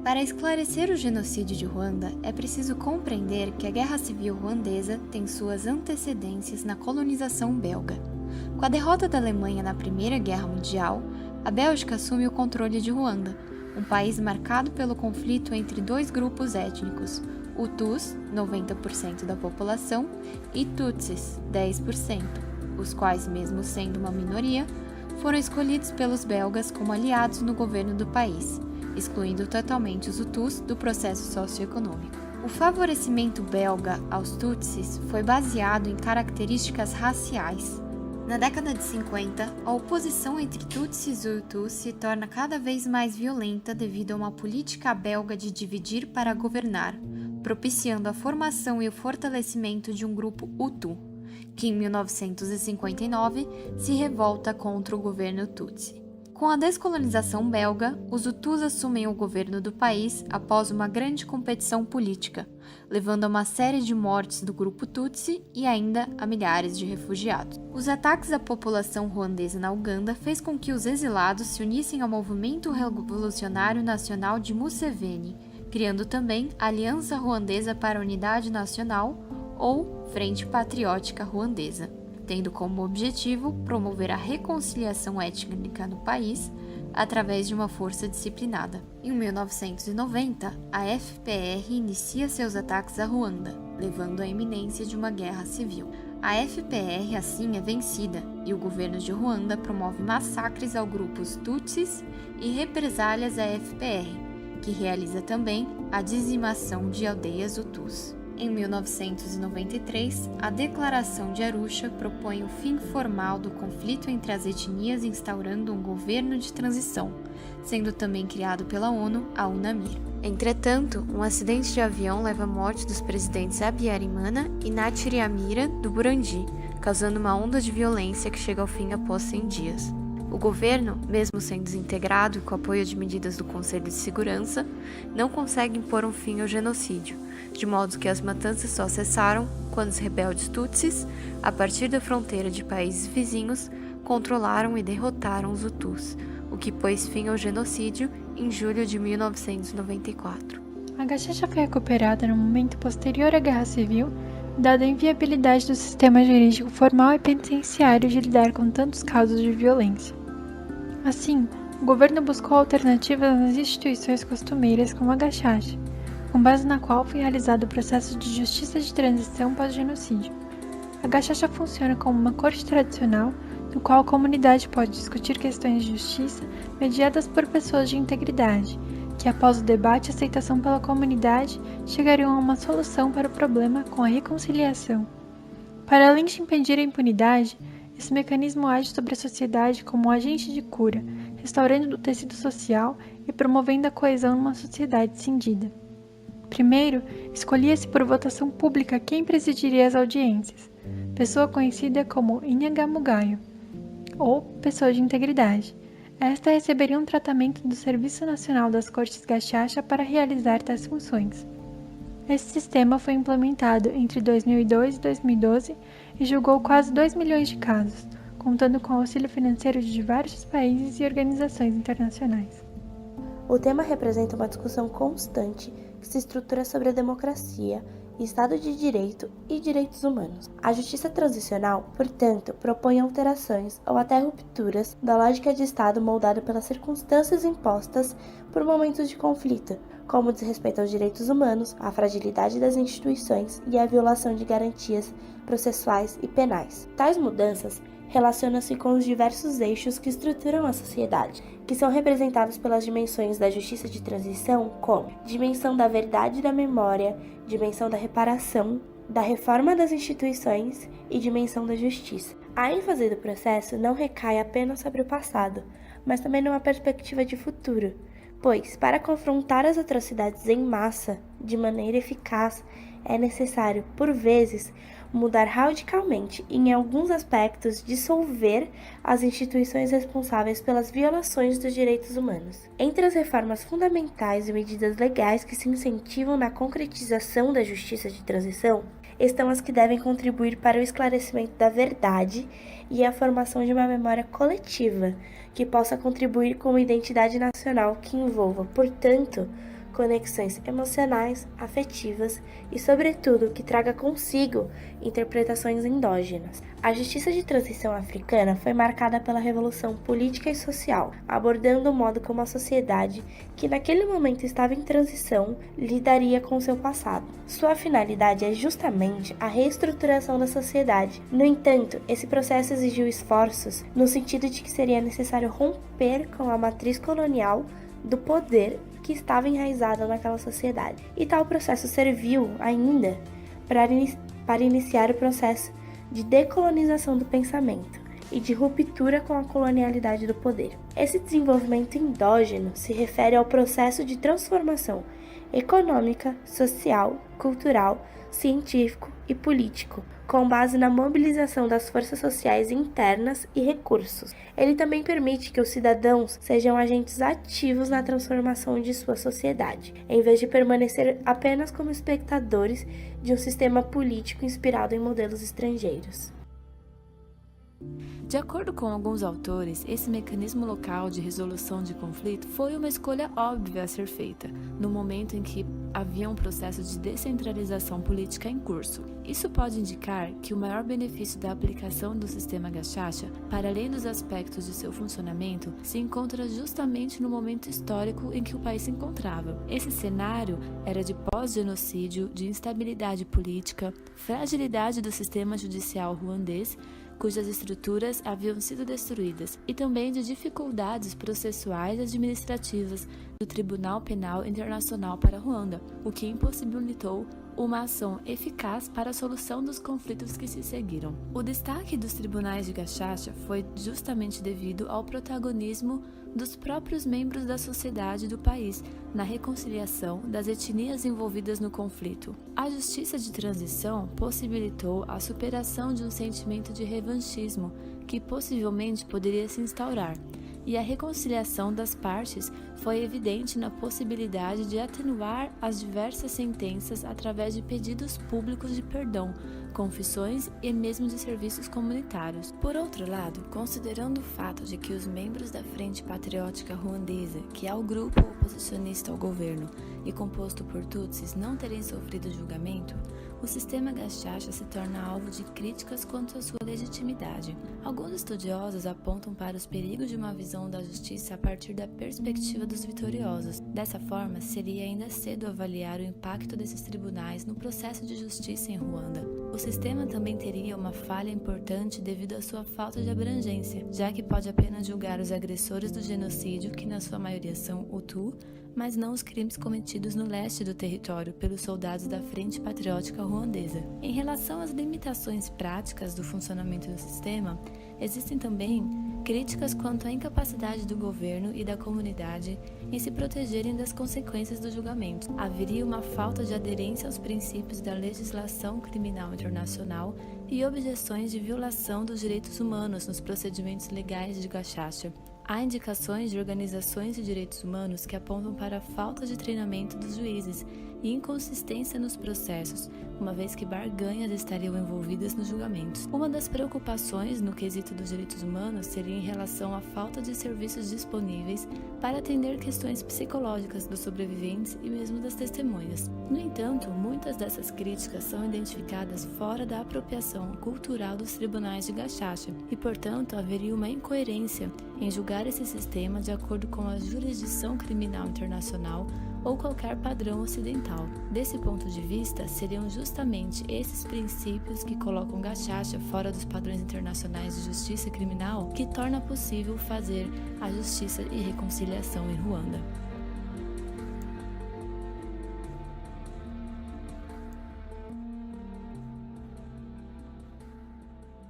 Para esclarecer o genocídio de Ruanda, é preciso compreender que a Guerra Civil Ruandesa tem suas antecedências na colonização belga. Com a derrota da Alemanha na Primeira Guerra Mundial, a Bélgica assume o controle de Ruanda, um país marcado pelo conflito entre dois grupos étnicos, Hutus, 90% da população, e Tutsis, 10%, os quais, mesmo sendo uma minoria, foram escolhidos pelos belgas como aliados no governo do país, excluindo totalmente os Hutus do processo socioeconômico. O favorecimento belga aos Tutsis foi baseado em características raciais. Na década de 50, a oposição entre Tutsis e Hutus se torna cada vez mais violenta devido a uma política belga de dividir para governar, propiciando a formação e o fortalecimento de um grupo Hutu, que em 1959 se revolta contra o governo Tutsi. Com a descolonização belga, os Hutus assumem o governo do país após uma grande competição política, levando a uma série de mortes do grupo Tutsi e ainda a milhares de refugiados. Os ataques à população ruandesa na Uganda fez com que os exilados se unissem ao Movimento Revolucionário Nacional de Museveni, criando também a Aliança Ruandesa para a Unidade Nacional, ou Frente Patriótica Ruandesa, tendo como objetivo promover a reconciliação étnica no país através de uma força disciplinada. Em 1990, a FPR inicia seus ataques a Ruanda, levando à iminência de uma guerra civil. A FPR assim é vencida e o governo de Ruanda promove massacres aos grupos Tutsis e represálias à FPR, que realiza também a dizimação de aldeias Hutus. Em 1993, a Declaração de Arusha propõe o fim formal do conflito entre as etnias, instaurando um governo de transição, sendo também criado pela ONU a UNAMIR. Entretanto, um acidente de avião leva à morte dos presidentes Habyarimana e Ntaryamira do Burundi, causando uma onda de violência que chega ao fim após 100 dias. O governo, mesmo sendo desintegrado e com apoio de medidas do Conselho de Segurança, não consegue impor um fim ao genocídio, de modo que as matanças só cessaram quando os rebeldes Tutsis, a partir da fronteira de países vizinhos, controlaram e derrotaram os Hutus, o que pôs fim ao genocídio em julho de 1994. A Gacaxa foi recuperada no momento posterior à Guerra Civil, dada a inviabilidade do sistema jurídico formal e penitenciário de lidar com tantos casos de violência. Assim, o governo buscou alternativas nas instituições costumeiras como a Gacaxa, com base na qual foi realizado o processo de justiça de transição pós-genocídio. A Gacaxa funciona como uma corte tradicional, no qual a comunidade pode discutir questões de justiça mediadas por pessoas de integridade, que após o debate e aceitação pela comunidade, chegariam a uma solução para o problema com a reconciliação. Para além de impedir a impunidade, esse mecanismo age sobre a sociedade como um agente de cura, restaurando o tecido social e promovendo a coesão numa sociedade cindida. Primeiro, escolhia-se por votação pública quem presidiria as audiências, pessoa conhecida como Inyangamugayo, ou pessoa de integridade. Esta receberia um tratamento do Serviço Nacional das Cortes Gacaxa para realizar tais funções. Esse sistema foi implementado entre 2002 e 2012 e julgou quase 2 milhões de casos, contando com auxílio financeiro de diversos países e organizações internacionais. O tema representa uma discussão constante que se estrutura sobre a democracia, Estado de Direito e direitos humanos. A justiça transicional, portanto, propõe alterações ou até rupturas da lógica de Estado moldada pelas circunstâncias impostas por momentos de conflito, como o desrespeito aos direitos humanos, a fragilidade das instituições e a violação de garantias processuais e penais. Tais mudanças relacionam-se com os diversos eixos que estruturam a sociedade, que são representados pelas dimensões da justiça de transição como dimensão da verdade e da memória, dimensão da reparação, da reforma das instituições e dimensão da justiça. A ênfase do processo não recai apenas sobre o passado, mas também numa perspectiva de futuro, pois, para confrontar as atrocidades em massa de maneira eficaz, é necessário, por vezes, mudar radicalmente e, em alguns aspectos, dissolver as instituições responsáveis pelas violações dos direitos humanos. Entre as reformas fundamentais e medidas legais que se incentivam na concretização da justiça de transição, estão as que devem contribuir para o esclarecimento da verdade e a formação de uma memória coletiva que possa contribuir com uma identidade nacional que envolva, portanto, conexões emocionais, afetivas e, sobretudo, que traga consigo interpretações endógenas. A justiça de transição africana foi marcada pela revolução política e social, abordando o modo como a sociedade, que naquele momento estava em transição, lidaria com seu passado. Sua finalidade é justamente a reestruturação da sociedade. No entanto, esse processo exigiu esforços no sentido de que seria necessário romper com a matriz colonial do poder que estava enraizado naquela sociedade. E tal processo serviu ainda para iniciar o processo de decolonização do pensamento e de ruptura com a colonialidade do poder. Esse desenvolvimento endógeno se refere ao processo de transformação econômica, social, cultural, científico e político, com base na mobilização das forças sociais internas e recursos. Ele também permite que os cidadãos sejam agentes ativos na transformação de sua sociedade, em vez de permanecer apenas como espectadores de um sistema político inspirado em modelos estrangeiros. De acordo com alguns autores, esse mecanismo local de resolução de conflito foi uma escolha óbvia a ser feita, no momento em que havia um processo de descentralização política em curso. Isso pode indicar que o maior benefício da aplicação do sistema Gachacha, para além dos aspectos de seu funcionamento, se encontra justamente no momento histórico em que o país se encontrava. Esse cenário era de pós-genocídio, de instabilidade política, fragilidade do sistema judicial ruandês, cujas estruturas haviam sido destruídas, e também de dificuldades processuais e administrativas do Tribunal Penal Internacional para Ruanda, o que impossibilitou uma ação eficaz para a solução dos conflitos que se seguiram. O destaque dos tribunais de Gachacha foi justamente devido ao protagonismo dos próprios membros da sociedade do país na reconciliação das etnias envolvidas no conflito. A justiça de transição possibilitou a superação de um sentimento de revanchismo que possivelmente poderia se instaurar, e a reconciliação das partes foi evidente na possibilidade de atenuar as diversas sentenças através de pedidos públicos de perdão, confissões e mesmo de serviços comunitários. Por outro lado, considerando o fato de que os membros da Frente Patriótica Ruandesa, que é o grupo oposicionista ao governo e composto por Tutsis, não terem sofrido julgamento, o sistema Gachacha se torna alvo de críticas quanto à sua legitimidade. Alguns estudiosos apontam para os perigos de uma visão da justiça a partir da perspectiva dos vitoriosos. Dessa forma, seria ainda cedo avaliar o impacto desses tribunais no processo de justiça em Ruanda. O sistema também teria uma falha importante devido à sua falta de abrangência, já que pode apenas julgar os agressores do genocídio, que na sua maioria são Hutu, mas não os crimes cometidos no leste do território pelos soldados da Frente Patriótica Ruandesa. Em relação às limitações práticas do funcionamento do sistema, existem também críticas quanto à incapacidade do governo e da comunidade em se protegerem das consequências do julgamento. Haveria uma falta de aderência aos princípios da legislação criminal internacional e objeções de violação dos direitos humanos nos procedimentos legais de Gachacha. Há indicações de organizações de direitos humanos que apontam para a falta de treinamento dos juízes e inconsistência nos processos, uma vez que barganhas estariam envolvidas nos julgamentos. Uma das preocupações no quesito dos direitos humanos seria em relação à falta de serviços disponíveis para atender questões psicológicas dos sobreviventes e mesmo das testemunhas. No entanto, muitas dessas críticas são identificadas fora da apropriação cultural dos tribunais de Gachacha e, portanto, haveria uma incoerência em julgar esse sistema de acordo com a jurisdição criminal internacional ou qualquer padrão ocidental. Desse ponto de vista, seriam justamente esses princípios que colocam Gachacha fora dos padrões internacionais de justiça criminal que torna possível fazer a justiça e reconciliação em Ruanda.